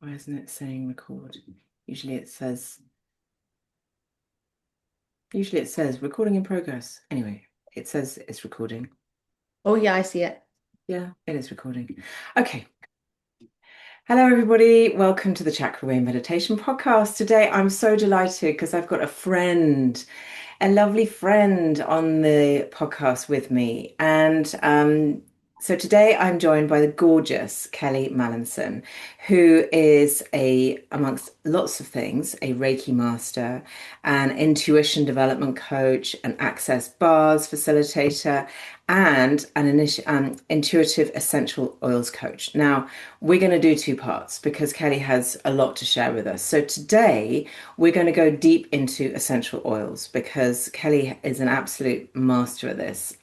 Why isn't it saying record? Usually it says, usually it says recording in progress. Anyway, it says it's recording. Oh yeah, I see it. Yeah, it is recording. Okay. Hello, everybody. Welcome to the Chakra Meditation Podcast. Today, I'm so delighted because I've got a lovely friend on the podcast with me. So today I'm joined by the gorgeous Kelly Mallinson, who is amongst lots of things, a Reiki master, an intuition development coach, an access bars facilitator, and intuitive essential oils coach. Now, we're going to do two parts because Kelly has a lot to share with us. So today we're going to go deep into essential oils because Kelly is an absolute master at this.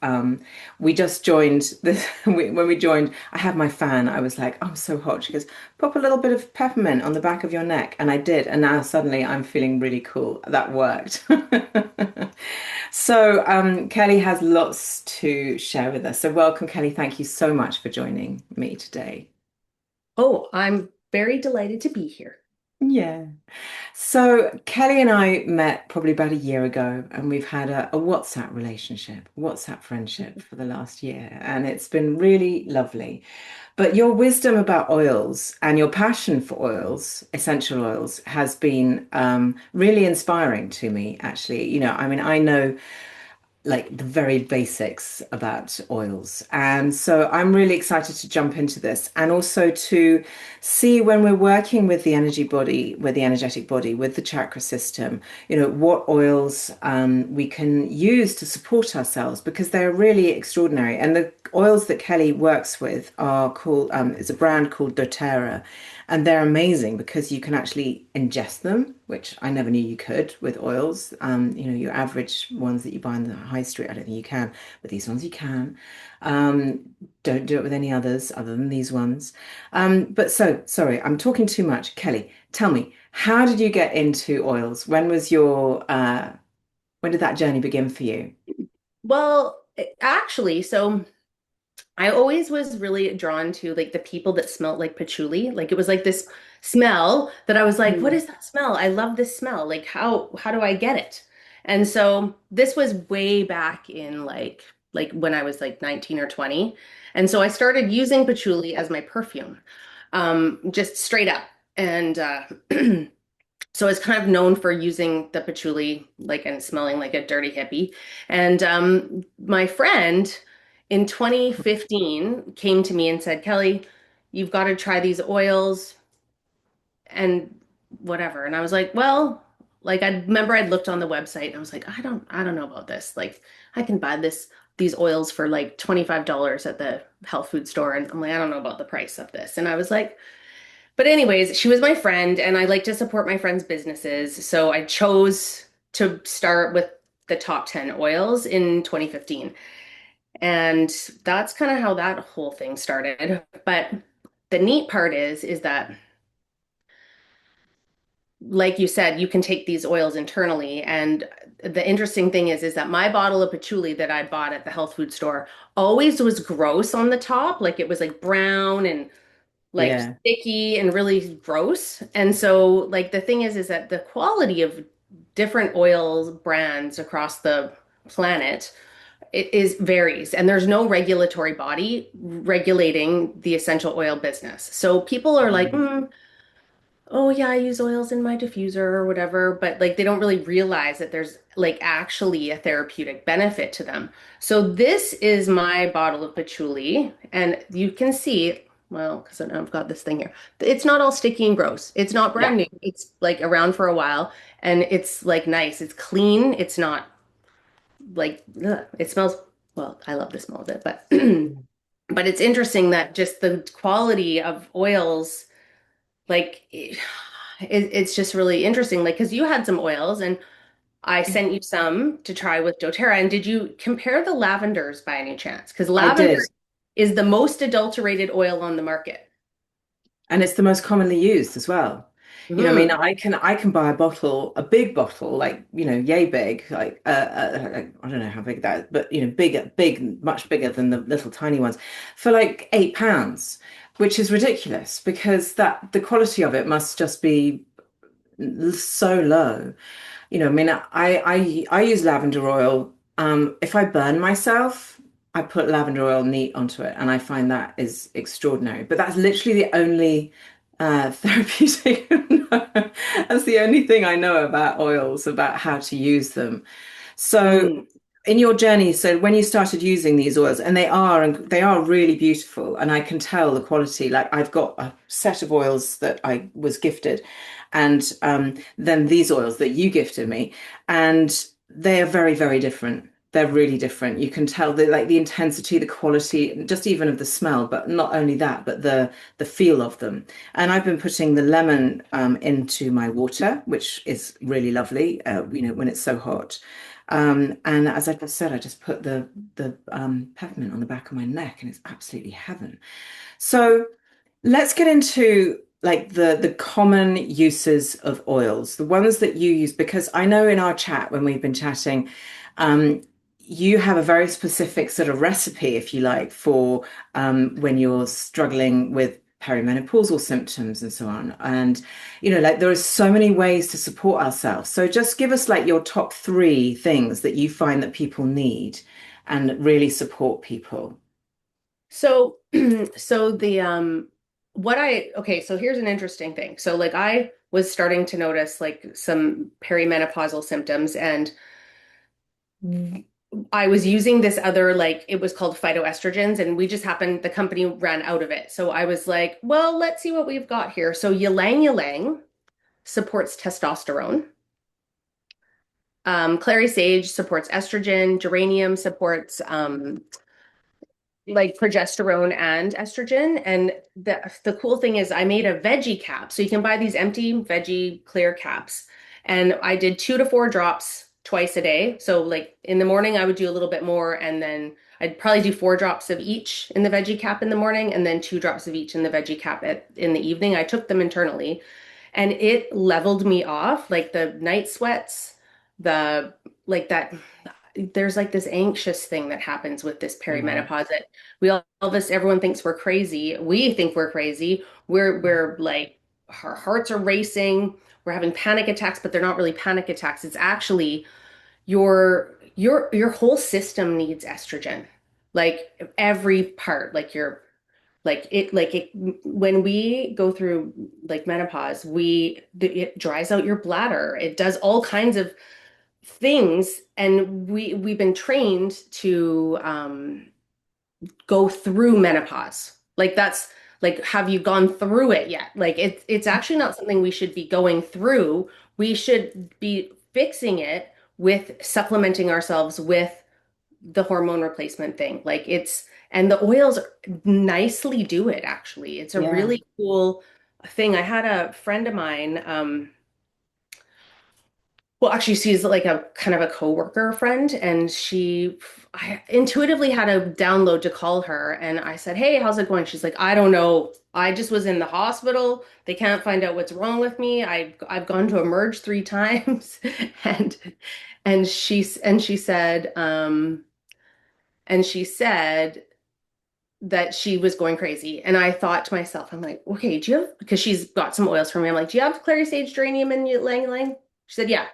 We just joined this when we joined. I had my fan. I was like, "Oh, I'm so hot." She goes, "Pop a little bit of peppermint on the back of your neck," and I did. And now suddenly I'm feeling really cool. That worked. So Kelly has lots to share with us. So welcome, Kelly. Thank you so much for joining me today. Oh, I'm very delighted to be here. Yeah. So Kelly and I met probably about a year ago, and we've had a WhatsApp relationship, WhatsApp friendship for the last year, and it's been really lovely. But your wisdom about oils and your passion for oils, essential oils, has been really inspiring to me, actually. I mean, I know like the very basics about oils. And so I'm really excited to jump into this and also to see when we're working with the energy body, with the energetic body, with the chakra system, what oils we can use to support ourselves because they're really extraordinary. And the oils that Kelly works with are called, it's a brand called doTERRA. And they're amazing because you can actually ingest them, which I never knew you could with oils. Your average ones that you buy on the high street, I don't think you can, but these ones you can. Don't do it with any others other than these ones. Sorry, I'm talking too much. Kelly, tell me, how did you get into oils? When did that journey begin for you? Well, actually, so I always was really drawn to like the people that smelled like patchouli. Like it was like this smell that I was like, what Mm. is that smell? I love this smell. Like how do I get it? And so this was way back in like when I was like 19 or 20. And so I started using patchouli as my perfume. Just straight up. And so I was kind of known for using the patchouli like and smelling like a dirty hippie. And my friend in 2015 came to me and said, Kelly, you've got to try these oils and whatever. And I was like, well, like I remember I'd looked on the website and I was like, I don't know about this. Like I can buy these oils for like $25 at the health food store. And I'm like, I don't know about the price of this. And I was like, but anyways, she was my friend and I like to support my friends' businesses. So I chose to start with the top 10 oils in 2015. And that's kind of how that whole thing started. But the neat part is that like you said, you can take these oils internally. And the interesting thing is that my bottle of patchouli that I bought at the health food store always was gross on the top. Like it was like brown and like Yeah. sticky and really gross. And so like the thing is that the quality of different oil brands across the planet it is varies and there's no regulatory body regulating the essential oil business. So people are like, Mm. oh yeah, I use oils in my diffuser or whatever, but like they don't really realize that there's like actually a therapeutic benefit to them. So this is my bottle of patchouli, and you can see, well, because I've got this thing here. It's not all sticky and gross. It's not brand Yeah. new. It's like around for a while, and it's like nice. It's clean. It's not like ugh. It smells. Well, I love the smell of it, but Mm. but it's interesting that just the quality of oils like it's just really interesting. Like, because you had some oils and I sent you some to try with doTERRA. And did you compare the lavenders by any chance? Because I lavender did. is the most adulterated oil on the market. And it's the most commonly used as well. I mean, Hmm. I can buy a bottle, a big bottle, like, yay big, like I don't know how big that is, but bigger, big, much bigger than the little tiny ones, for like £8. which is ridiculous because that the quality of it must just be so low. I mean, I use lavender oil. If I burn myself, I put lavender oil neat onto it, and I find that is extraordinary. But that's literally the only therapeutic. That's the only thing I know about oils, about how to use them. So Mm. in your journey, so when you started using these oils, and they are really beautiful, and I can tell the quality. Like I've got a set of oils that I was gifted, and then these oils that you gifted me, and they are very, very different. They're really different. You can tell the intensity, the quality, just even of the smell, but not only that, but the feel of them. And I've been putting the lemon into my water, which is really lovely, when it's so hot. And as I just said, I just put the peppermint on the back of my neck, and it's absolutely heaven. So let's get into like the common uses of oils, the ones that you use, because I know in our chat when we've been chatting, um, you have a very specific sort of recipe, if you like, for when you're struggling with perimenopausal symptoms and so on. And like there are so many ways to support ourselves. So just give us like your top three things that you find that people need and really support people. So, so the what I okay, so here's an interesting thing. So like I was starting to notice like some perimenopausal symptoms and I was using this other like it was called phytoestrogens and we just happened the company ran out of it. So I was like, well, let's see what we've got here. So ylang ylang supports testosterone. Clary sage supports estrogen. Geranium supports like progesterone and estrogen. And the cool thing is I made a veggie cap. So you can buy these empty veggie clear caps. And I did 2 to 4 drops twice a day. So like in the morning I would do a little bit more and then I'd probably do 4 drops of each in the veggie cap in the morning and then 2 drops of each in the veggie cap in the evening. I took them internally and it leveled me off like the night sweats, the like that there's like this anxious thing that happens with this Yeah. perimenopause that all this everyone thinks we're crazy. We think we're crazy. We're like our hearts are racing. We're having panic attacks, but they're not really panic attacks. It's actually your whole system needs estrogen. Like every part, like it when we go through like menopause, it dries out your bladder. It does all kinds of things and we've been trained to go through menopause like that's like have you gone through it yet like it's actually not something we should be going through we should be fixing it with supplementing ourselves with the hormone replacement thing like it's and the oils nicely do it actually it's a Yeah. really cool thing I had a friend of mine well, actually, she's like a kind of a coworker friend, and I intuitively had a download to call her, and I said, "Hey, how's it going?" She's like, "I don't know. I just was in the hospital. They can't find out what's wrong with me. I've gone to emerge 3 times," and and she said, and she said that she was going crazy. And I thought to myself, I'm like, okay, do you have, because she's got some oils for me. I'm like, do you have clary sage, geranium, and ylang ylang? She said, yeah.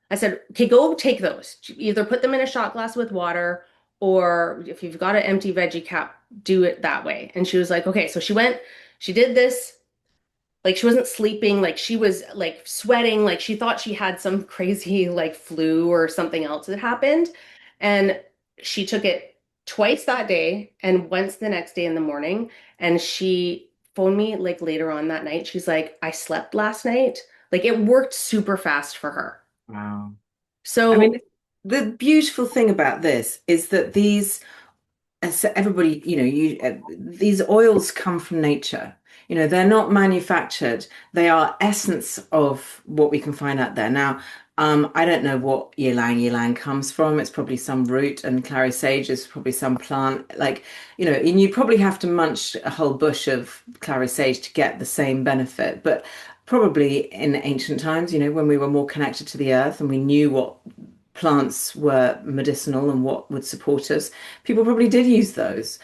I said, okay, go take those. Either put them in a shot glass with water, or if you've got an empty veggie cap, do it that way. And she was like, okay. So she went, she did this. Like she wasn't sleeping, like she was like sweating, like she thought she had some crazy like flu or something else that happened. And she took it twice that day and once the next day in the morning. And she phoned me like later on that night. She's like, I slept last night. Like it worked super fast for her. Wow. I mean, So the beautiful thing about this is that so everybody, these oils come from nature. They're not manufactured. They are essence of what we can find out there. Now, I don't know what ylang ylang comes from. It's probably some root, and clary sage is probably some plant. Like, and you probably have to munch a whole bush of clary sage to get the same benefit. But probably in ancient times, when we were more connected to the earth and we knew what plants were medicinal and what would support us, people probably did use those.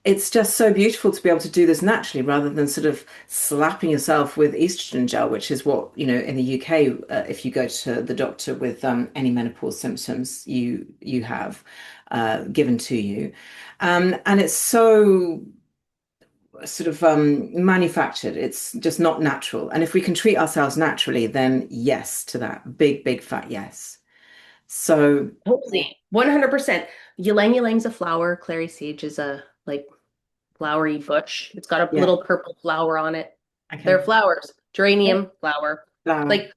it's just so beautiful to be able to do this naturally rather than sort of slapping yourself with estrogen gel, which is what, in the UK, if you go to the doctor with any menopause symptoms you have given to you. And it's so sort of manufactured. It's just not natural. And if we can treat ourselves naturally, then yes to that. Big, big fat yes. So, Totally. 100%. Ylang ylang's a flower. Clary sage is a like flowery bush. It's got a yeah, little purple flower on it. They're okay. flowers. Yeah. Geranium flower. Flower. Like,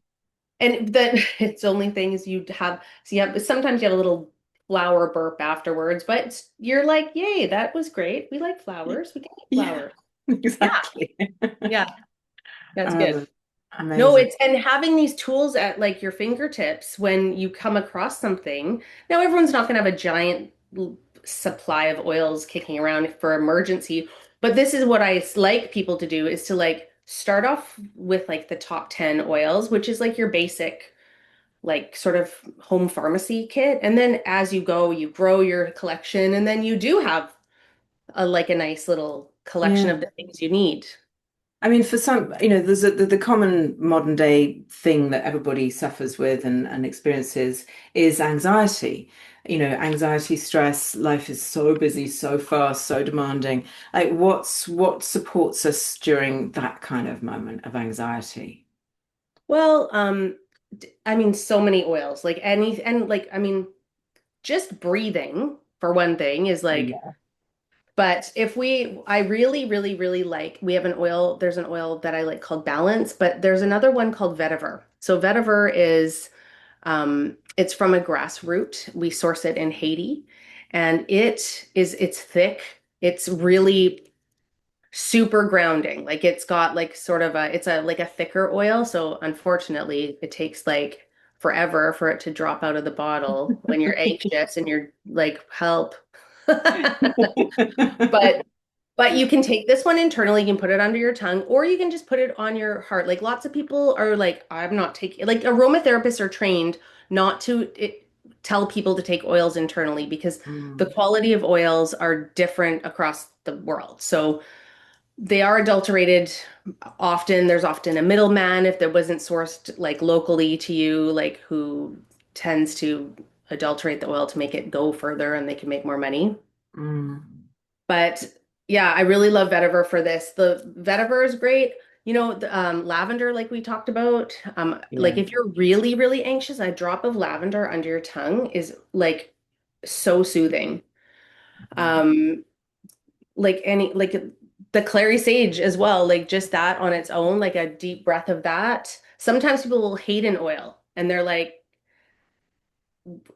and then it's only thing is you have, so you have, sometimes you have a little flower burp afterwards, but you're like, yay, that was great. We like flowers. We can eat Yeah, flowers. Yeah. exactly. Yeah. That's good. Oh, No, amazing. it's and having these tools at like your fingertips when you come across something. Now, everyone's not going to have a giant supply of oils kicking around for emergency, but this is what I like people to do is to like start off with like the top 10 oils, which is like your basic like sort of home pharmacy kit. And then as you go, you grow your collection and then you do have a like a nice little collection of Yeah. the things you need. I mean, for some, there's the common modern day thing that everybody suffers with and experiences is anxiety. Anxiety, stress, life is so busy, so fast, so demanding. Like, what supports us during that kind of moment of anxiety? Well, I mean, so many oils, like any, and like, I mean, just breathing for one thing is like, Yeah. but if we, I really, really, really like, we have an oil, there's an oil that I like called Balance, but there's another one called vetiver. So vetiver is, it's from a grass root. We source it in Haiti and it's thick. It's really super grounding. Like it's got like sort of a it's a like a thicker oil, so unfortunately it takes like forever for it to drop out of the bottle when you're anxious and you're like help. But but you can take this one internally, you can put it under your tongue, or you can just put it on your heart. Like lots of people are like, I'm not taking like aromatherapists are trained not to tell people to take oils internally because the Mm, quality of oils are different across the world. So they are adulterated often. There's often a middleman if there wasn't sourced like locally to you, like who tends to adulterate the oil to make it go further and they can make more money. mm, But yeah, I really love vetiver for this. The vetiver is great. The lavender, like we talked about, like yeah. if you're really, really anxious, a drop of lavender under your tongue is like so soothing. Um, like any like the clary sage as well, like just that on its own, like a deep breath of that. Sometimes people will hate an oil and they're like,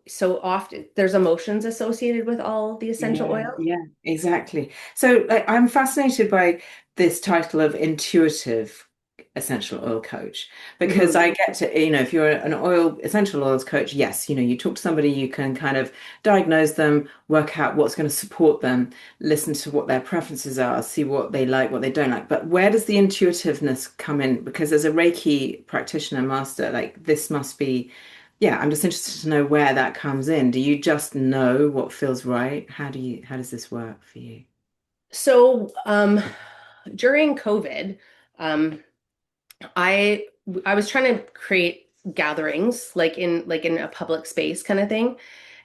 so often there's emotions associated with all the essential Yeah, oils. yeah, exactly. So I'm fascinated by this title of intuitive essential oil coach because Hmm. I get to, if you're an oil essential oils coach, yes, you talk to somebody, you can kind of diagnose them, work out what's going to support them, listen to what their preferences are, see what they like, what they don't like. But where does the intuitiveness come in? Because as a Reiki practitioner master, like this must be yeah, I'm just interested to know where that comes in. Do you just know what feels right? How does this work for you? So during COVID, um, I I was trying to create gatherings like in a public space kind of thing.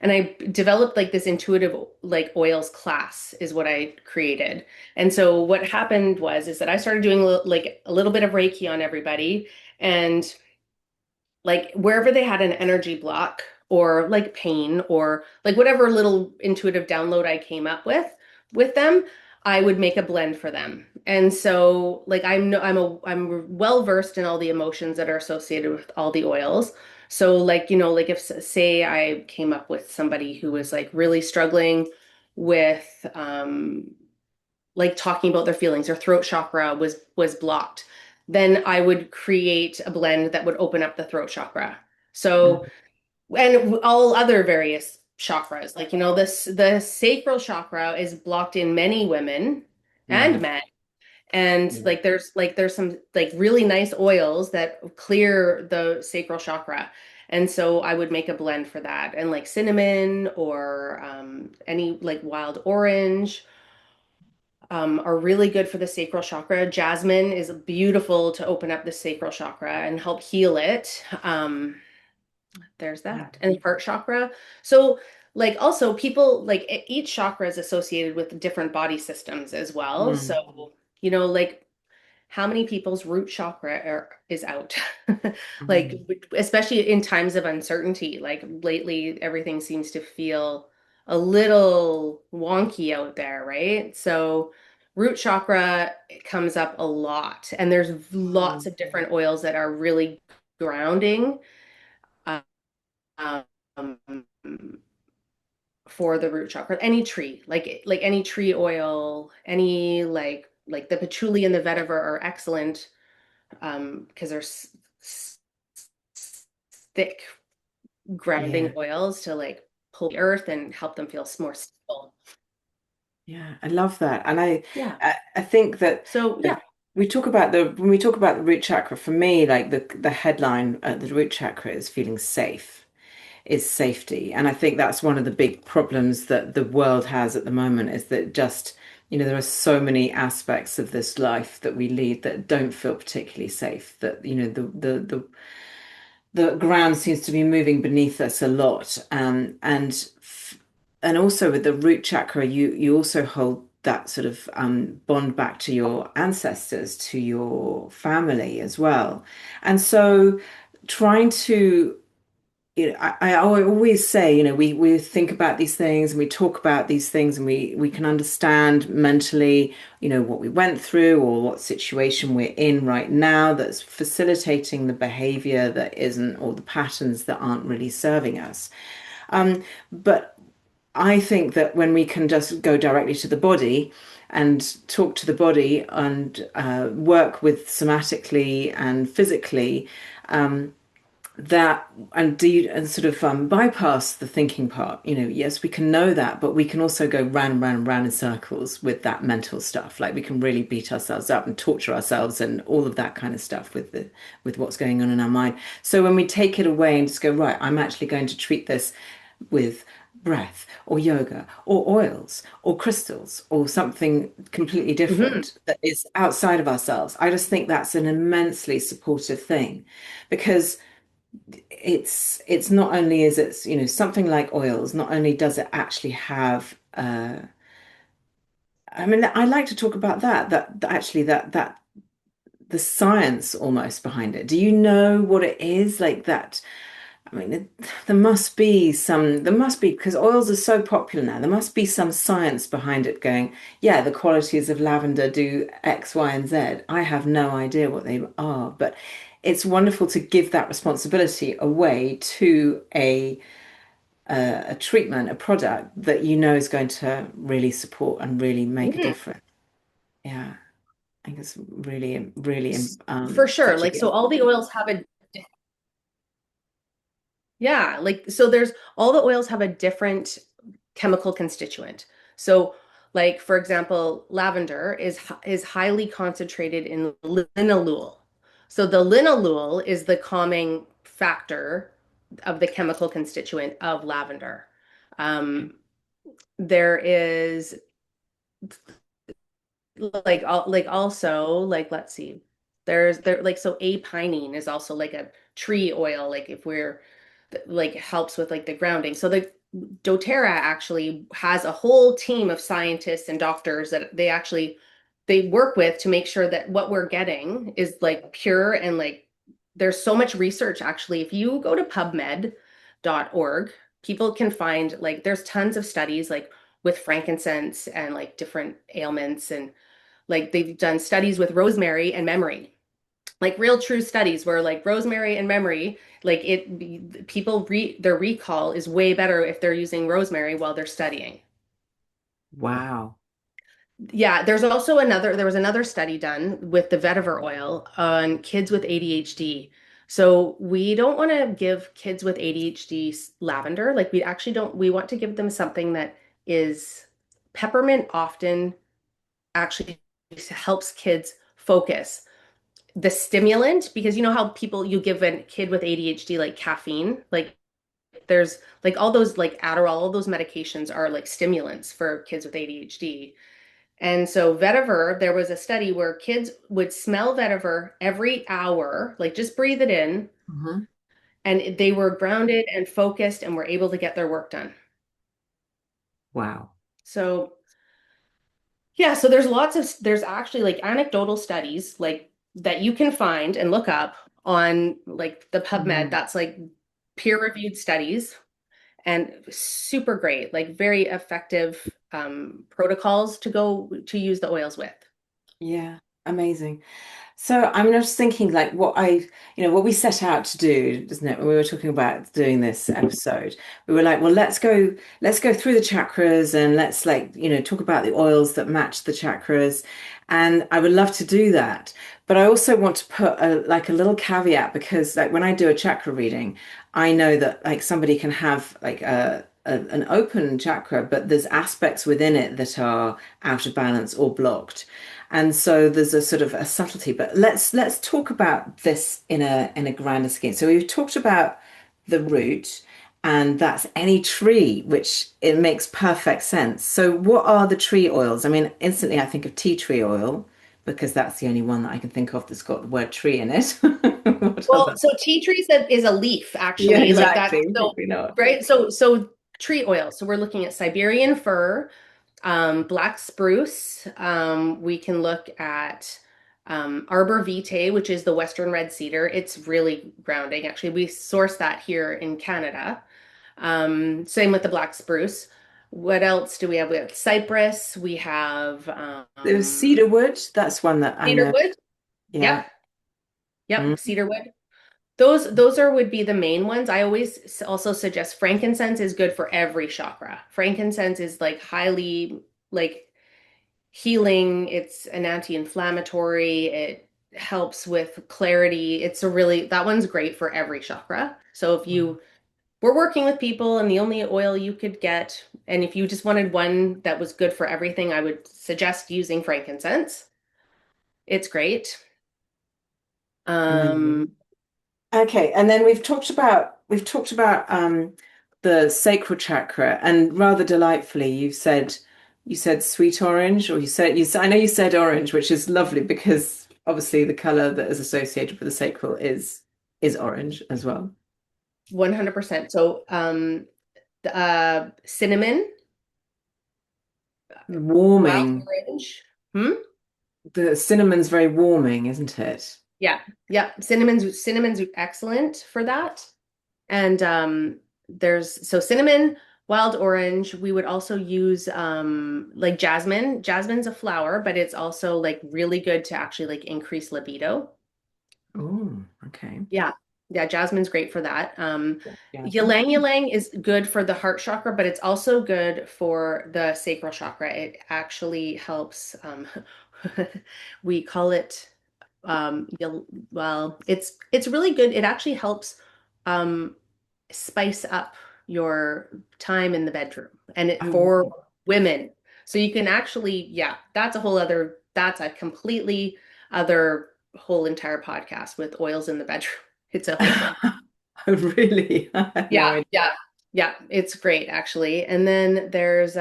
And I developed like this intuitive like oils class is what I created. And so what happened was is that I started doing like a little bit of Reiki on everybody and like wherever they had an energy block or like pain or like whatever little intuitive download I came up with them, I would make a blend for them. And so like I'm well versed in all the emotions that are associated with all the oils. So like like if say I came up with somebody who was like really struggling with like talking about their feelings, their throat chakra was blocked, then I would create a blend that would open up the throat chakra. So, Mm, and all other various chakras, like this the sacral chakra is blocked in many women and yeah. men. And Yeah. like there's some like really nice oils that clear the sacral chakra. And so I would make a blend for that and like cinnamon or any like wild orange are really good for the sacral chakra. Jasmine is beautiful to open up the sacral chakra and help heal it. There's Yeah. that. And the heart chakra. So, like, also, people like each chakra is associated with different body systems as well. Mm. So, like, how many people's root chakra is out? Like, Mm. especially in times of uncertainty, like lately, everything seems to feel a little wonky out there, right? So, root chakra comes up a lot, and there's lots Mm. of different oils that are really grounding um, for the root chakra. Any tree, like any tree oil, any like the patchouli and the vetiver are excellent because they're thick grounding Yeah. oils to like pull the earth and help them feel more stable. Yeah, I love that. And Yeah. I think that So yeah. like, we talk about the when we talk about the root chakra, for me, like the headline at the root chakra is feeling safe, is safety. And I think that's one of the big problems that the world has at the moment is that just, there are so many aspects of this life that we lead that don't feel particularly safe, that, the ground seems to be moving beneath us a lot. And also with the root chakra, you also hold that sort of bond back to your ancestors, to your family as well. And so trying to I always say, we think about these things and we talk about these things and we can understand mentally, what we went through or what situation we're in right now that's facilitating the behavior that isn't, or the patterns that aren't really serving us. But I think that when we can just go directly to the body and talk to the body and work with somatically and physically, that and do and sort of bypass the thinking part. Yes, we can know that, but we can also go round and round and round in circles with that mental stuff. Like we can really beat ourselves up and torture ourselves and all of that kind of stuff with what's going on in our mind. So when we take it away and just go, right, I'm actually going to treat this with breath or yoga or oils or crystals or something completely Mhm. different that is outside of ourselves. I just think that's an immensely supportive thing, because it's not only is it, something like oils, not only does it actually have I mean, I like to talk about that actually that the science almost behind it. Do you know what it is like that? I mean, there must be, because oils are so popular now, there must be some science behind it going, yeah, the qualities of lavender do X, Y, and Z. I have no idea what they are, but it's wonderful to give that responsibility away to a treatment, a product that is going to really support and really make a Mhm. difference. Yeah, I think it's really, really For sure. such a Like, gift. so all the oils have a, yeah, like, so there's all the oils have a different chemical constituent. So, like, for example, lavender is highly concentrated in linalool. So the linalool is the calming factor of the chemical constituent of lavender. Okay. Um, there is like also like let's see, there like so apinine is also like a tree oil, like if we're like helps with like the grounding. So the doTERRA actually has a whole team of scientists and doctors that they work with to make sure that what we're getting is like pure. And like there's so much research actually. If you go to pubmed.org, people can find like there's tons of studies like with frankincense and like different ailments, and like they've done studies with rosemary and memory, like real true studies where like rosemary and memory, like their recall is way better if they're using rosemary while they're studying. Wow. Yeah, there was another study done with the vetiver oil on kids with ADHD. So we don't want to give kids with ADHD lavender. Like we actually don't, we want to give them something that is peppermint often actually helps kids focus. The stimulant, because you know how people you give a kid with ADHD like caffeine, like there's like all those like Adderall, all those medications are like stimulants for kids with ADHD. And so vetiver, there was a study where kids would smell vetiver every hour, like just breathe it in, Mhm. and they were grounded and focused and were able to get their work done. Wow. So yeah, so there's actually like anecdotal studies like that you can find and look up on like the PubMed. Mhm. That's like peer-reviewed studies and super great, like very effective protocols to go to use the oils with. Yeah, amazing. So I'm just thinking like what we set out to do, doesn't it? When we were talking about doing this episode, we were like, well, let's go through the chakras and let's like, talk about the oils that match the chakras. And I would love to do that. But I also want to put a little caveat because like when I do a chakra reading, I know that like somebody can have like an open chakra, but there's aspects within it that are out of balance or blocked. And so there's a sort of a subtlety, but let's talk about this in a grander scheme. So we've talked about the root, and that's any tree, which it makes perfect sense. So what are the tree oils? I mean, instantly I think of tea tree oil because that's the only one that I can think of that's got the word tree in it. What Well, other? so tea tree is a leaf Yeah, actually, like that. exactly. So Probably not. right, so tree oil. So we're looking at Siberian fir, black spruce. We can look at Arbor vitae, which is the Western red cedar. It's really grounding. Actually, we source that here in Canada. Same with the black spruce. What else do we have? We have cypress. We have There's cedar wood. That's one that I know. cedarwood. Yeah. Yep, yep, Mm. cedarwood. Those are would be the main ones. I always also suggest frankincense is good for every chakra. Frankincense is like highly like healing. It's an anti-inflammatory. It helps with clarity. It's a really that one's great for every chakra. So if you were working with people and the only oil you could get, and if you just wanted one that was good for everything, I would suggest using frankincense. It's great. Amazing. Um, Okay, and then we've talked about the sacral chakra, and rather delightfully, you said sweet orange, or I know you said orange, which is lovely because obviously the color that is associated with the sacral is orange as well. 100%. So, cinnamon, wild Warming. orange. Hmm? The cinnamon's very warming, isn't it? Yeah. Yeah. Cinnamon's excellent for that. And there's so cinnamon, wild orange. We would also use like jasmine. Jasmine's a flower, but it's also like really good to actually like increase libido. Oh, okay. Yeah. Yeah, jasmine's great for that. Jasmine. Ylang ylang is good for the heart chakra, but it's also good for the sacral chakra. It actually helps, we call it, well, it's really good. It actually helps um, spice up your time in the bedroom and it Oh, for really? women. So you can actually, yeah, that's a completely other whole entire podcast with oils in the bedroom. It's a whole thing. Oh, really? I had no Yeah, idea. yeah, yeah. It's great actually. And then there's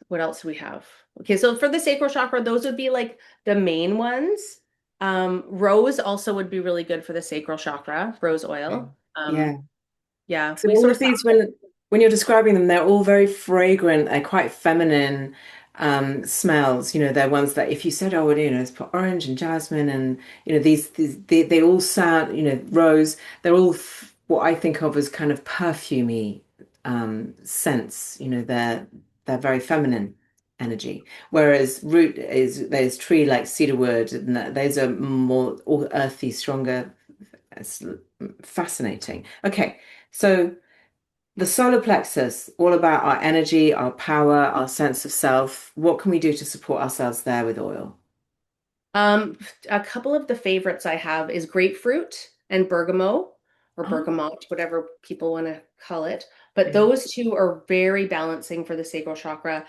what else do we have? Okay, so for the sacral chakra, those would be like the main ones. Rose also would be really good for the sacral chakra, rose Okay. oil. Yeah. Yeah, So we all source of that. these, when you're describing them, they're all very fragrant. They're quite feminine smells. They're ones that if you said, oh, well, let's put orange and jasmine and these they all sound, rose. They're all what I think of as kind of perfumey scents. They're very feminine energy. Whereas root is there's tree like cedarwood, and those are more all earthy, stronger. It's fascinating. Okay, so the solar plexus, all about our energy, our power, our sense of self. What can we do to support ourselves there with oil? Um, a couple of the favorites I have is grapefruit and bergamot or Oh, bergamot, whatever people want to call it. But yeah. those two are very balancing for the sacral chakra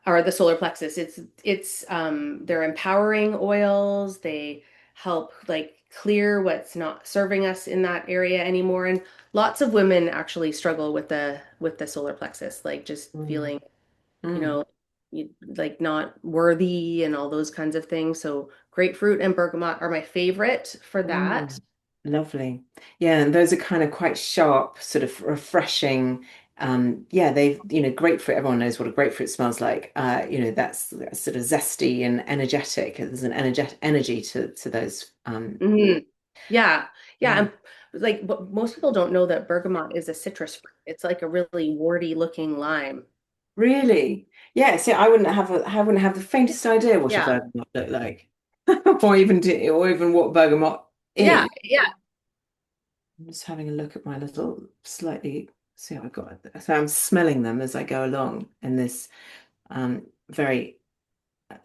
or the solar plexus. It's they're empowering oils. They help like clear what's not serving us in that area anymore. And lots of women actually struggle with the solar plexus, like just Mm, feeling, you mm. know. like not worthy and all those kinds of things. So grapefruit and bergamot are my favorite for that. Mm, lovely. Yeah, and those are kind of quite sharp, sort of refreshing. Yeah, grapefruit, everyone knows what a grapefruit smells like. That's sort of zesty and energetic. There's an energy to those. Mhm. Yeah. Yeah. Yeah. And like, but most people don't know that bergamot is a citrus fruit. It's like a really warty looking lime. Really? Yeah, see, I wouldn't have the faintest idea what a Yeah. bergamot looked like. Or even what bergamot Yeah. is. Yeah. I'm just having a look at my little slightly, see how I got it. So I'm smelling them as I go along in this very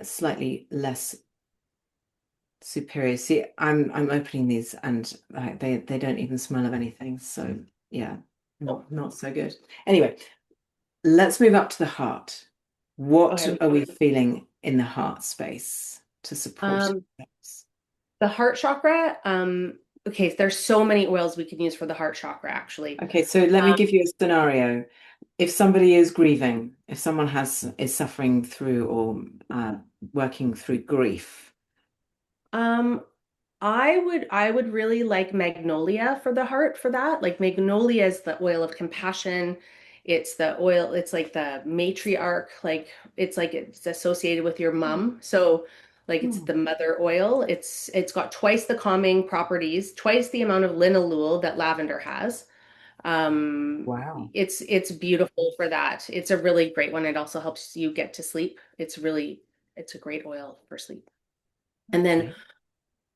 slightly less superior. See, I'm opening these and they don't even smell of anything. So yeah, Oh, not so good. Anyway, let's move up to the heart. What okay. are we feeling in the heart space to support Um, ourselves? the heart chakra, okay, there's so many oils we can use for the heart chakra, actually. Okay, so let me Um, give you a scenario. If somebody is grieving, if someone has is suffering through or working through grief. um, I would really like magnolia for the heart for that. Like magnolia is the oil of compassion. It's the oil, it's like the matriarch, like it's associated with your mom. So like it's Hmm. the mother oil. It's got twice the calming properties, twice the amount of linalool that lavender has. Wow. It's beautiful for that. It's a really great one. It also helps you get to sleep. It's a great oil for sleep. And then Okay.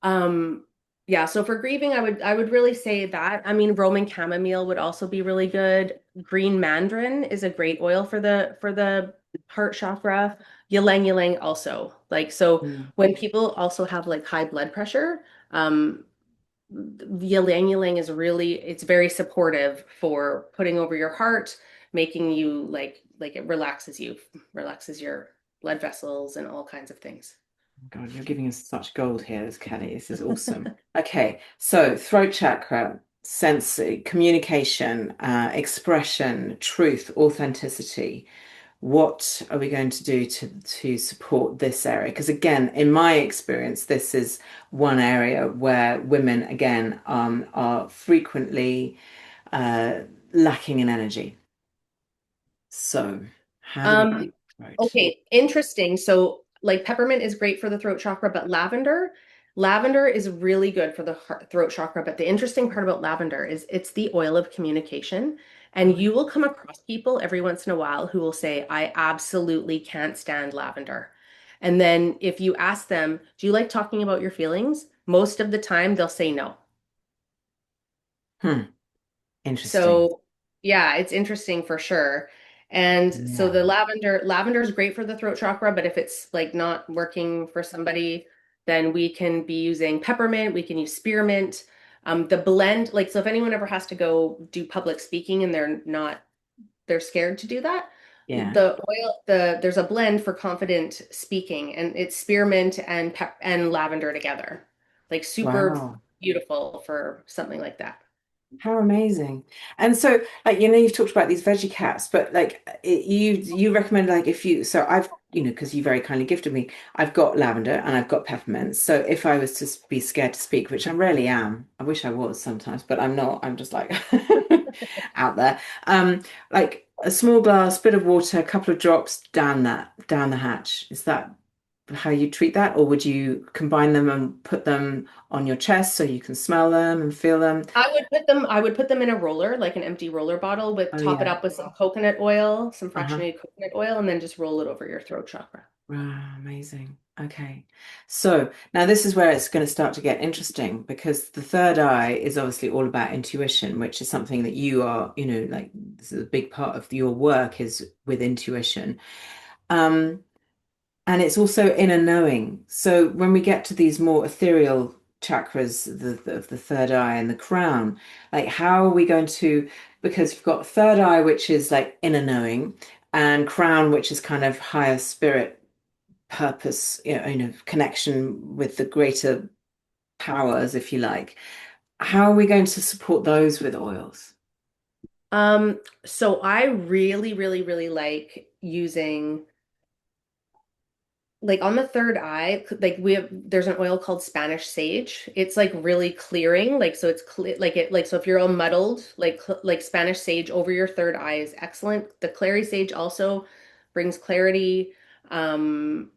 um, yeah, so for grieving, I would really say that. I mean, Roman chamomile would also be really good. Green mandarin is a great oil for the heart chakra. Ylang ylang also. Like so Mm. when people also have like high blood pressure, ylang ylang is really it's very supportive for putting over your heart, making you like it relaxes your blood vessels and all kinds of things. God, you're giving us such gold here, as Kelly. This is awesome. Okay, so throat chakra, sense, communication, expression, truth, authenticity. What are we going to do to support this area? Because again, in my experience, this is one area where women again are frequently uh, lacking in energy. So, how do we do Um, throat? okay, interesting. So, like peppermint is great for the throat chakra, but lavender is really good for the throat chakra. But the interesting part about lavender is it's the oil of communication. And Okay. you will come across people every once in a while who will say, I absolutely can't stand lavender. And then if you ask them, do you like talking about your feelings? Most of the time they'll say no. Hmm. Interesting. So yeah, it's interesting for sure. And so Yeah. the lavender is great for the throat chakra, but if it's like not working for somebody, then we can be using peppermint, we can use spearmint. The blend, like so if anyone ever has to go do public speaking and they're scared to do that, Yeah. there's a blend for confident speaking and it's spearmint and and lavender together. Like super Wow. beautiful for something like that. How amazing. And so, like, you've talked about these veggie caps, but like, you recommend, like, if you, so I've, because you very kindly gifted me, I've got lavender and I've got peppermint. So if I was to be scared to speak, which I rarely am, I wish I was sometimes, but I'm not, I'm just like out there. Like a small glass, bit of water, a couple of drops down the hatch. Is that how you treat that? Or would you combine them and put them on your chest so you can smell them and feel them? I would put them in a roller, like an empty roller bottle with Oh top it yeah. up with some coconut oil, some Uh-huh. fractionated coconut oil, and then just roll it over your throat chakra. Wow, amazing. Okay. So now this is where it's going to start to get interesting because the third eye is obviously all about intuition, which is something that you are, like this is a big part of your work is with intuition. Um, And it's also inner knowing. So when we get to these more ethereal chakras, of the third eye and the crown, like how are we going to, because you've got third eye, which is like inner knowing, and crown, which is kind of higher spirit purpose, connection with the greater powers, if you like. How are we going to support those with oils? So I really, really, really like using. like on the third eye, like there's an oil called Spanish sage. It's like really clearing, like so it's clear, like it like so if you're all muddled, like Spanish sage over your third eye is excellent. The clary sage also brings clarity. Um,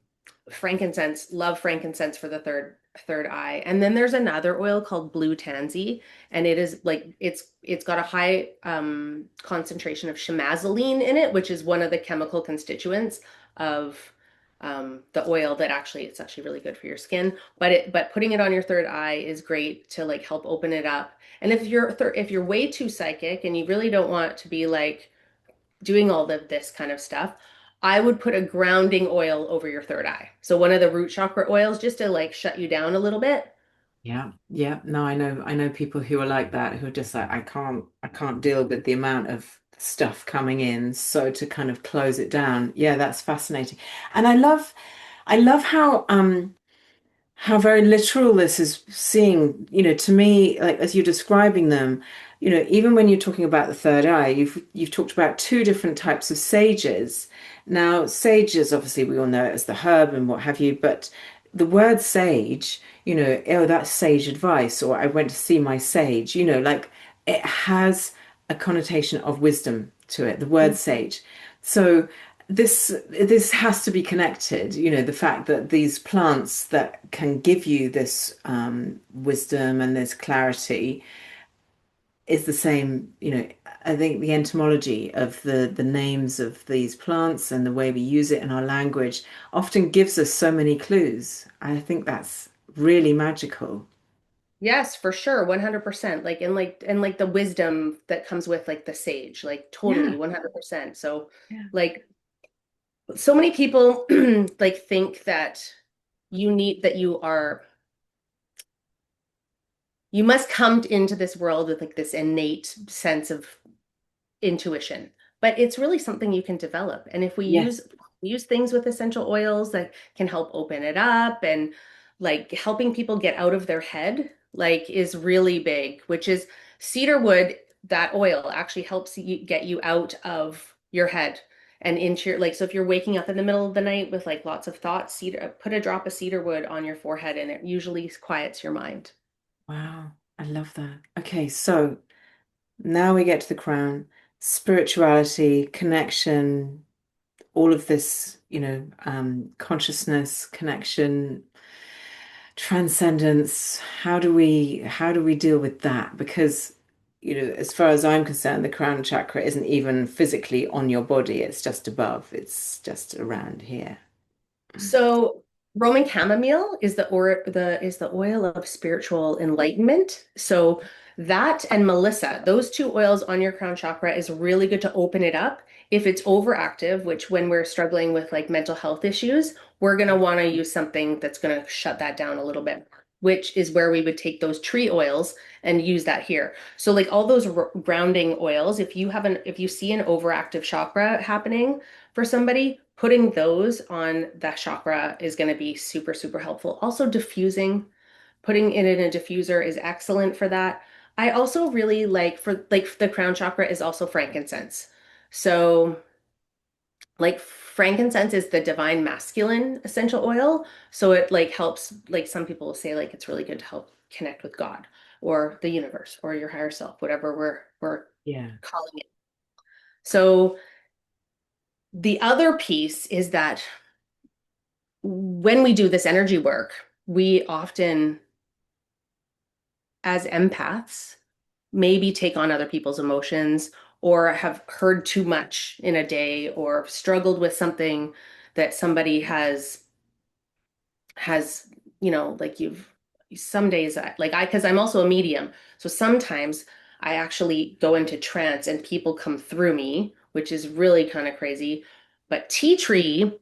Frankincense, love frankincense for the third eye. And then there's another oil called blue tansy, and it is like it's got a high concentration of chamazoline in it, which is one of the chemical constituents of the oil that actually it's actually really good for your skin. But putting it on your third eye is great to like help open it up. And if you're way too psychic and you really don't want to be like doing all of this kind of stuff, I would put a grounding oil over your third eye. So one of the root chakra oils just to like shut you down a little bit. Yeah, yeah. No, I know people who are like that, who are just like, I can't deal with the amount of stuff coming in. So to kind of close it down, yeah, that's fascinating. And I love how very literal this is seeing, to me, like as you're describing them, even when you're talking about the third eye, you've talked about two different types of sages. Now, sages, obviously, we all know it as the herb and what have you, but the word sage, oh, that's sage advice, or I went to see my sage, like it has a connotation of wisdom to it, the word sage. So this has to be connected, the fact that these plants that can give you this wisdom and this clarity is the same. I think the etymology of the names of these plants and the way we use it in our language often gives us so many clues. I think that's really magical. Yes, for sure, 100%. Like the wisdom that comes with like the sage, like totally Yeah, 100%. So yeah. like so many people like think that you are you must come into this world with like this innate sense of intuition, but it's really something you can develop. And if we Yes. use things with essential oils that can help open it up and like helping people get out of their head, like is really big, which is cedar wood, that oil actually helps you get you out of your head and into your like so if you're waking up in the middle of the night with like lots of thoughts, cedar put a drop of cedar wood on your forehead and it usually quiets your mind. Wow, I love that. Okay, so now we get to the crown, spirituality, connection, all of this, consciousness, connection, transcendence. How do we deal with that? Because, as far as I'm concerned, the crown chakra isn't even physically on your body, it's just above, it's just around here. So Roman chamomile is the oil of spiritual enlightenment. So that and Melissa, those two oils on your crown chakra is really good to open it up. If it's overactive, which when we're struggling with like mental health issues, we're going to want to use something that's going to shut that down a little bit, which is where we would take those tree oils and use that here. So like all those grounding oils, if you see an overactive chakra happening, for somebody, putting those on that chakra is going to be super, super helpful. Also, diffusing, putting it in a diffuser is excellent for that. I also really like for like the crown chakra is also frankincense. So, like frankincense is the divine masculine essential oil. So it like helps, like some people will say like it's really good to help connect with God or the universe or your higher self, whatever we're Yeah. calling it. So the other piece is that when we do this energy work, we often, as empaths, maybe take on other people's emotions or have heard too much in a day or struggled with something that somebody has, like you've some days like because I'm also a medium. So sometimes I actually go into trance and people come through me, which is really kind of crazy. But tea tree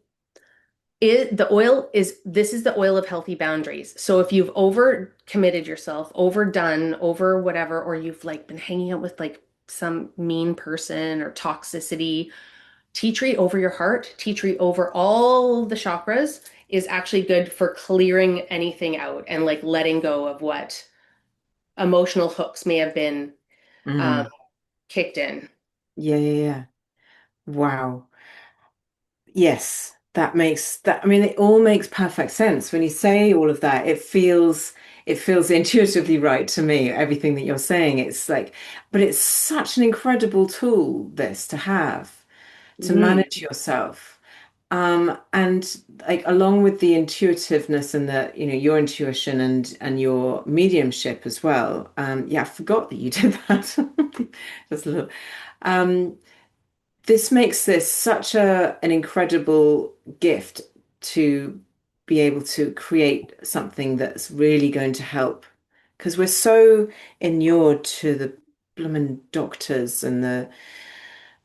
the oil is this is the oil of healthy boundaries. So if you've over committed yourself, overdone, over whatever, or you've like been hanging out with like some mean person or toxicity, tea tree over your heart, tea tree over all the chakras is actually good for clearing anything out and like letting go of what emotional hooks may have been um, Mm. kicked in. Yeah, yeah, yeah. Wow. Yes. That makes that, I mean, it all makes perfect sense. When you say all of that, it feels intuitively right to me, everything that you're saying. It's like, but it's such an incredible tool, this to have to Mm. manage yourself. And like along with the intuitiveness and the, your intuition and your mediumship as well. Yeah, I forgot that you did that. Just a little. Um, this makes this such an incredible gift to be able to create something that's really going to help because we're so inured to the blooming doctors and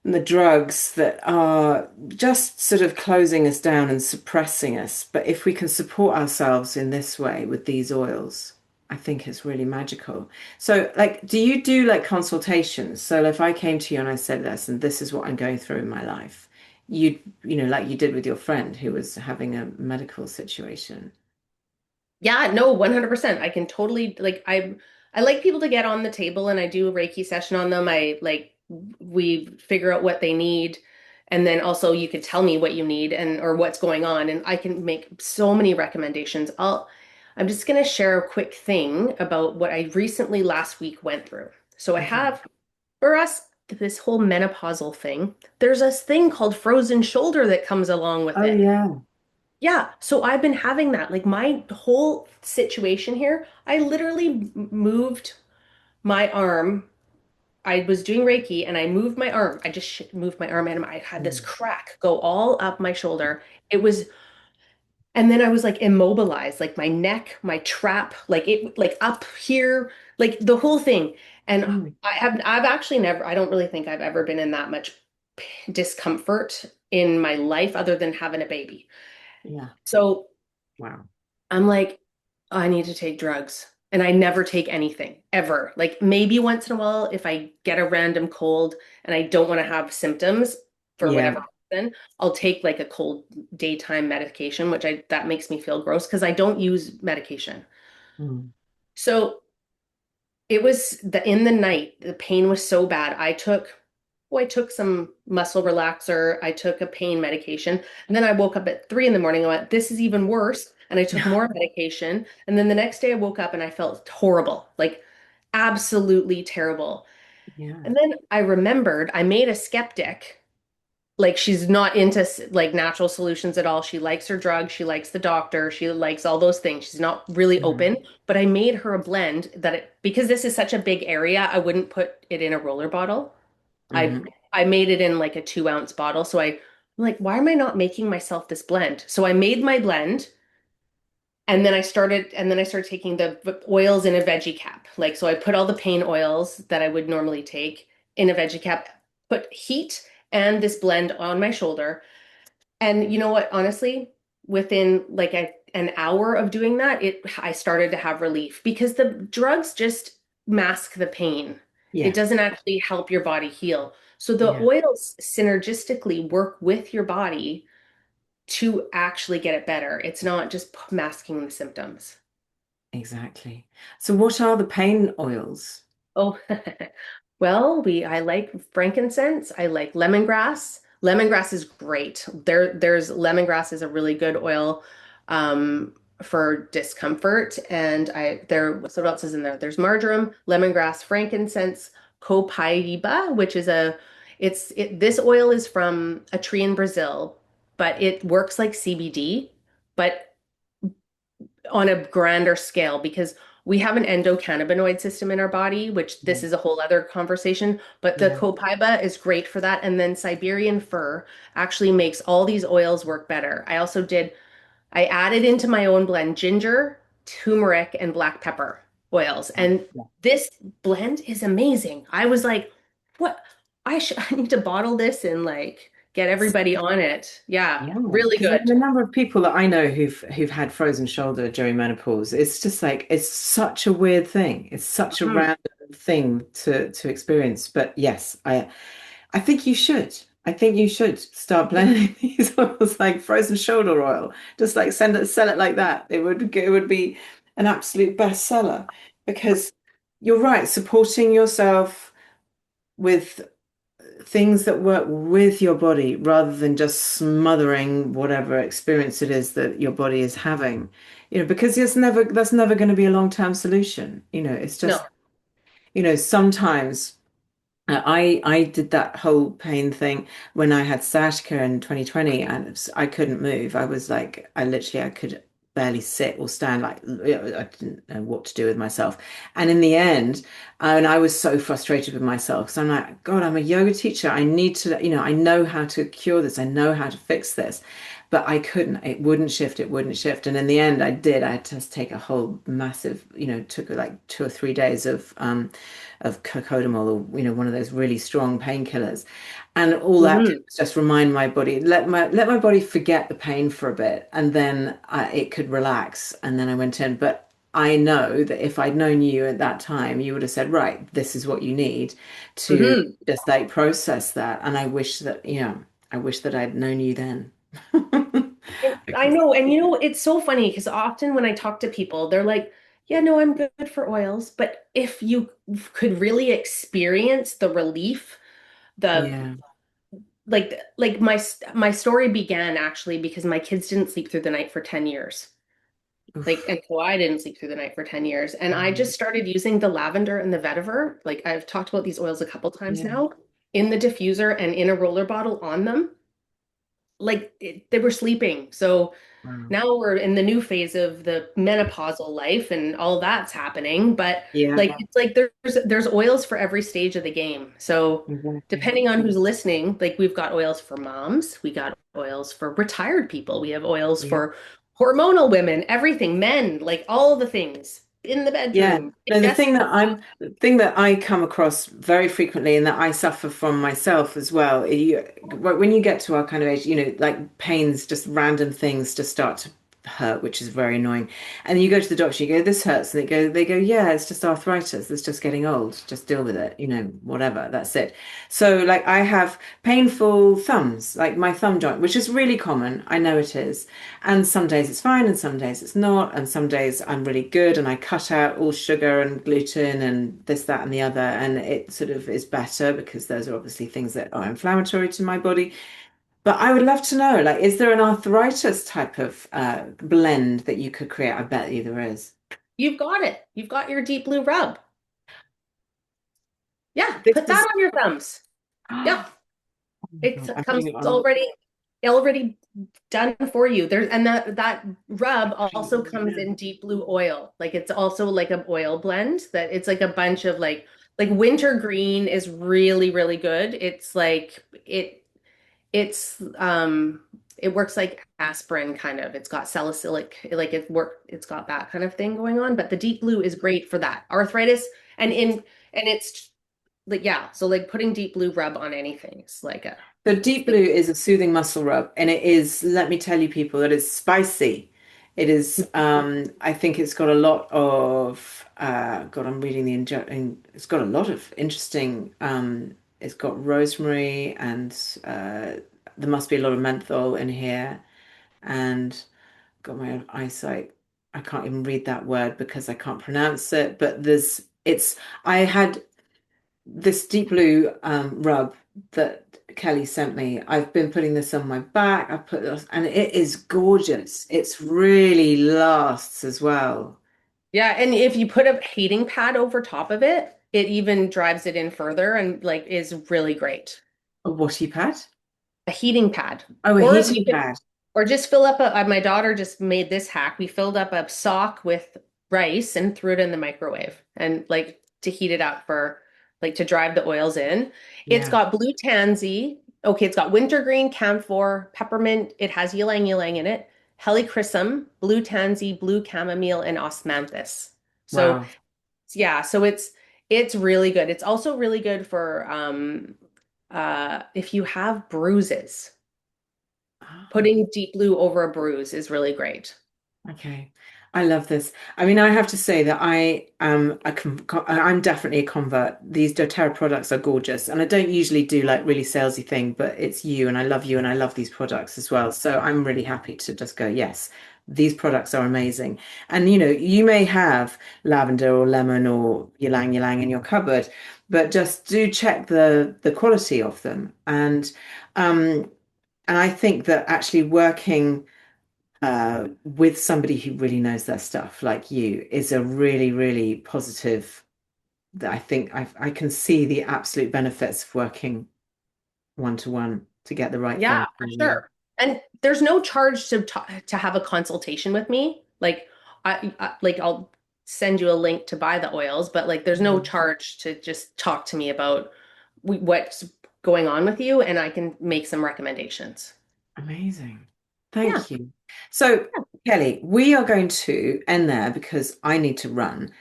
the drugs that are just sort of closing us down and suppressing us. But if we can support ourselves in this way with these oils, I think it's really magical. So, like, do you do like consultations? So, if I came to you and I said this, and this is what I'm going through in my life, like you did with your friend who was having a medical situation. Yeah, no, 100%. I can totally like I like people to get on the table and I do a Reiki session on them. I like we figure out what they need and then also you could tell me what you need and or what's going on and I can make so many recommendations. I'm just going to share a quick thing about what I recently last week went through. So I Okay. have for us this whole menopausal thing. There's this thing called frozen shoulder that comes along with Oh it. yeah. Yeah, so I've been having that. Like my whole situation here, I literally moved my arm. I was doing Reiki and I moved my arm. I just moved my arm and I had this Mm. crack go all up my shoulder. It was, and then I was like immobilized, like my neck, my trap, like it, like up here, like the whole thing. And Oh I've actually never, I don't really think I've ever been in that much discomfort in my life other than having a baby. yeah. So Wow. I'm like, I need to take drugs. And I never take anything ever. Like maybe once in a while, if I get a random cold and I don't want to have symptoms for Yeah. whatever reason, I'll take like a cold daytime medication, which I that makes me feel gross because I don't use medication. Mm. So it was the in the night, the pain was so bad. I took some muscle relaxer, I took a pain medication, and then I woke up at 3 in the morning and went, this is even worse. And I took Yeah. more medication. And then the next day I woke up and I felt horrible, like absolutely terrible. Yeah. And then I remembered I made a skeptic. Like she's not into like natural solutions at all. She likes her drugs, she likes the doctor, she likes all those things. She's not really Mm. open, but I made her a blend that because this is such a big area, I wouldn't put it in a roller bottle. I Hmm. I made it in like a 2 ounce bottle. So I'm like, why am I not making myself this blend? So I made my blend and then I started taking the oils in a veggie cap. Like so I put all the pain oils that I would normally take in a veggie cap, put heat and this blend on my shoulder. And you know what, honestly, within like an hour of doing that, it I started to have relief because the drugs just mask the pain. It Yeah. doesn't actually help your body heal. So the Yeah. oils synergistically work with your body to actually get it better. It's not just masking the symptoms. Exactly. So what are the pain oils? Oh, well, we I like frankincense. I like lemongrass. Lemongrass is great. There's lemongrass is a really good oil for discomfort. And what else is in there? There's marjoram, lemongrass, frankincense, copaiba, which is this oil is from a tree in Brazil, but it works like CBD, but on a grander scale because we have an endocannabinoid system in our body, which this Mm. is a whole other conversation, but the Yeah. copaiba is great for that. And then Siberian fir actually makes all these oils work better. I added into my own blend ginger, turmeric, and black pepper oils. Wow. And Yeah. this blend is amazing. I was like, what? I need to bottle this and like get everybody on it. Yeah, Yeah, really because I mean, good. the number of people that I know who've had frozen shoulder during menopause, it's just like it's such a weird thing. It's such a Mhm. random thing to experience. But yes, I think you should. I think you should start blending these oils like frozen shoulder oil. Just like sell it like that. It would be an absolute bestseller because you're right, supporting yourself with things that work with your body rather than just smothering whatever experience it is that your body is having. Because that's never going to be a long-term solution. It's just, No. sometimes I did that whole pain thing when I had sciatica in 2020 and I couldn't move. I was like, I could barely sit or stand. Like, I didn't know what to do with myself. And in the end, and I was so frustrated with myself. So I'm like, God, I'm a yoga teacher. I need to, I know how to cure this. I know how to fix this. But I couldn't. It wouldn't shift. It wouldn't shift. And in the end, I did. I had to take a whole massive, took like 2 or 3 days of cocodamol or one of those really strong painkillers, and all that did Hmm. was just remind my body, let my body forget the pain for a bit, and then it could relax, and then I went in. But I know that if I'd known you at that time, you would have said, right, this is what you need to Hmm. just like process that. And I wish that I'd known you then. I Because know, and it's so funny because often when I talk to people, they're like, "Yeah, no, I'm good for oils." But if you could really experience the relief, the yeah. like my story began actually because my kids didn't sleep through the night for 10 years. Oof. And so I didn't sleep through the night for 10 years. And I Mm. just started using the lavender and the vetiver. Like I've talked about these oils a couple times Yeah. now in the diffuser and in a roller bottle on them. They were sleeping. So Wow. now we're in the new phase of the menopausal life and all that's happening. But Yeah, it's like there's oils for every stage of the game. So exactly. depending on who's listening, like we've got oils for moms, we got oils for retired people, we have oils Yeah. for hormonal women, everything, men, like all the things in the Yeah. bedroom. No, Yes. the thing that I come across very frequently and that I suffer from myself as well, when you get to our kind of age, like pains, just random things just start to hurt, which is very annoying. And you go to the doctor, you go, this hurts, and they go, yeah, it's just arthritis. It's just getting old. Just deal with it, whatever. That's it. So like I have painful thumbs, like my thumb joint, which is really common. I know it is. And some days it's fine, and some days it's not. And some days I'm really good, and I cut out all sugar and gluten and this, that, and the other. And it sort of is better because those are obviously things that are inflammatory to my body. But I would love to know, like, is there an arthritis type of blend that you could create? I bet you there is. You've got it. You've got your deep blue rub. Yeah, This put is, that on your thumbs. oh Yep. my It God, I'm comes putting it on. already done for you. There's and that rub Putting it also on comes now. in deep blue oil. Like it's also like an oil blend that it's like a bunch of like wintergreen is really, really good. It works like aspirin kind of. It's got salicylic, like it's got that kind of thing going on. But the deep blue is great for that. Arthritis and it's like yeah, so like putting deep blue rub on anything is like a So Deep Blue is a soothing muscle rub, and it is, let me tell you, people, that it's spicy. It is, I think it's got a lot of, God, I'm reading it's got a lot of interesting, it's got rosemary and there must be a lot of menthol in here. And got my eyesight, I can't even read that word because I can't pronounce it, but I had this deep blue rub that Kelly sent me. I've been putting this on my back. I've put this, and it is gorgeous. It's really lasts as well. Yeah, and if you put a heating pad over top of it, it even drives it in further and like is really great. A watty pad? A heating pad. Oh, a Or you heating could pad. or just fill up my daughter just made this hack. We filled up a sock with rice and threw it in the microwave and like to heat it up for like to drive the oils in. It's Yeah. got blue tansy. Okay, it's got wintergreen, camphor, peppermint. It has ylang ylang in it. Helichrysum, blue tansy, blue chamomile, and osmanthus. So Wow. yeah, so it's really good. It's also really good for if you have bruises. Ah. Putting deep blue over a bruise is really great. Okay. I love this. I mean, I have to say that I'm definitely a convert. These doTERRA products are gorgeous, and I don't usually do like really salesy thing, but it's you, and I love you, and I love these products as well. So I'm really happy to just go, yes, these products are amazing. And you may have lavender or lemon or ylang ylang in your cupboard, but just do check the quality of them. Um and I think that actually working with somebody who really knows their stuff like you is a really, really positive. That I think I can see the absolute benefits of working one to one to get the right Yeah, thing for for you. sure. And there's no charge to have a consultation with me. Like like I'll send you a link to buy the oils, but like there's no Mhm. charge to just talk to me about what's going on with you, and I can make some recommendations. Amazing. Yeah. Thank you. So, Kelly, we are going to end there because I need to run.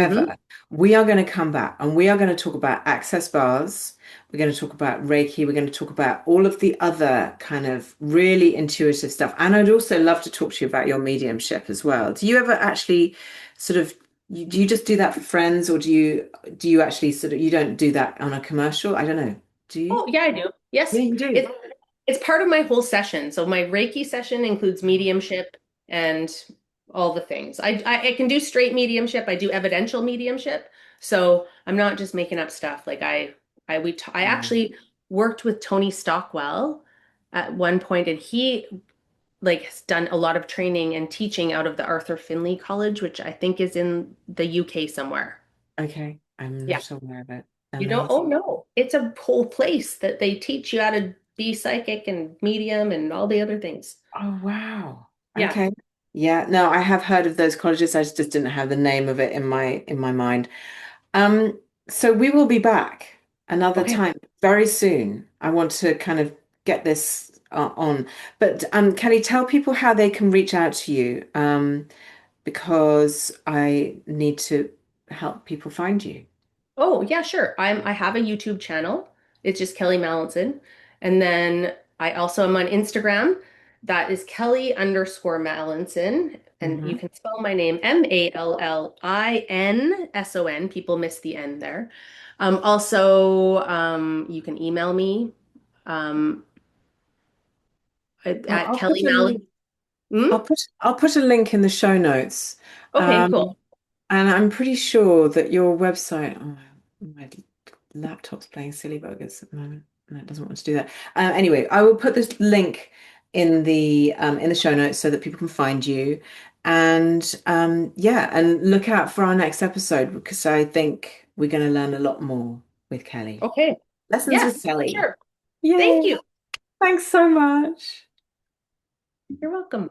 Hmm. However, we are going to come back and we are going to talk about access bars. We're going to talk about Reiki. We're going to talk about all of the other kind of really intuitive stuff. And I'd also love to talk to you about your mediumship as well. Do you ever actually sort of do you just do that for friends, or do you actually sort of you don't do that on a commercial? I don't know. Do you? Oh, yeah, I do. Yeah, Yes. you do. It's part of my whole session. So my Reiki session includes mediumship and all the things. I can do straight mediumship. I do evidential mediumship. So I'm not just making up stuff. Like I Wow. actually worked with Tony Stockwell at one point, and he like has done a lot of training and teaching out of the Arthur Findlay College, which I think is in the UK somewhere. Okay, I'm Yeah. not aware of it. You know, oh Amazing. no, it's a whole place that they teach you how to be psychic and medium and all the other things. Oh, wow. Yeah. Okay. Yeah, no, I have heard of those colleges. I just didn't have the name of it in my mind. Um, so we will be back another Okay. time very soon. I want to kind of get this on. But can you tell people how they can reach out to you? Because I need to help people find you. Oh, yeah, sure. I have a YouTube channel. It's just Kelly Mallinson. And then I also am on Instagram. That is Kelly_Mallinson. And you Hmm. can spell my name Mallinson. People miss the N there. Also, you can email me um, Well, at I'll put Kelly a Mallon. link. Hmm? I'll put a link in the show notes. Okay, Um, cool. and I'm pretty sure that your website, oh, my laptop's playing silly buggers at the moment. No, it doesn't want to do that. Anyway, I will put this link in the show notes so that people can find you. And yeah, and look out for our next episode because I think we're going to learn a lot more with Kelly. Okay. Lessons Yes, with for Kelly. sure. Thank Yay! you. Thanks so much. You're welcome.